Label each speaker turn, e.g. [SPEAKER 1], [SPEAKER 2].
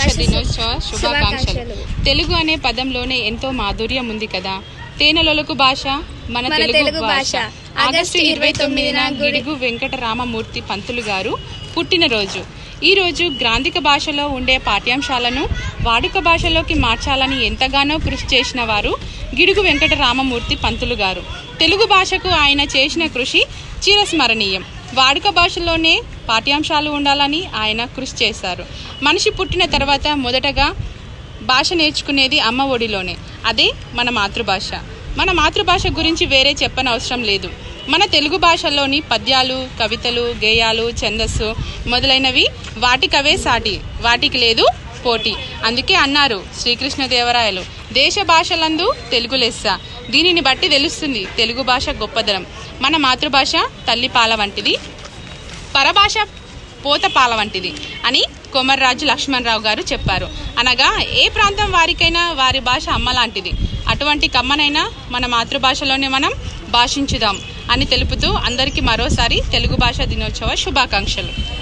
[SPEAKER 1] భాష దినోత్సవ శుభాకాంక్షలు. తెలుగు అనే పదంలోనే ఎంతో మాధుర్యం ఉంది కదా. తేనెలొలకు భాష మన తెలుగు భాష. ఆగస్టు 29న గిడుగు వెంకటరామమూర్తి పంతులు గారు పుట్టినరోజు. ఈ రోజు గ్రాంధిక భాషలో ఉండే పాఠ్యాంశాలను వాడుక భాషలోకి మార్చాలని ఎంతగానో కృషి చేసిన వారు గిడుగు వెంకటరామమూర్తి పంతులు గారు. తెలుగు భాషకు ఆయన చేసిన కృషి చిరస్మరణీయం. వాడుక భాషలోనే పాఠ్యాంశాలు ఉండాలని ఆయన కృషి చేశారు. మనిషి పుట్టిన తర్వాత మొదటగా భాష నేర్చుకునేది అమ్మ ఒడిలోనే. అదే మన మాతృభాష. మన మాతృభాష గురించి వేరే చెప్పనవసరం లేదు. మన తెలుగు భాషలోని పద్యాలు, కవితలు, గేయాలు, ఛందస్సు మొదలైనవి వాటికవే సాటి, వాటికి లేదు పోటీ. అందుకే అన్నారు శ్రీకృష్ణదేవరాయలు, దేశ భాషలందు తెలుగు లెస్స. దీనిని బట్టి తెలుస్తుంది తెలుగు భాష గొప్పదనం. మన మాతృభాష తల్లిపాల వంటిది, పరభాష పోతపాల వంటిది అని కొమర్రాజు లక్ష్మణరావు గారు చెప్పారు. అనగా ఏ ప్రాంతం వారికైనా వారి భాష అమ్మ లాంటిది. అటువంటి కమ్మనైనా మన మాతృభాషలోనే మనం భాషించుదాం అని తెలుపుతూ అందరికీ మరోసారి తెలుగు భాష దినోత్సవ శుభాకాంక్షలు.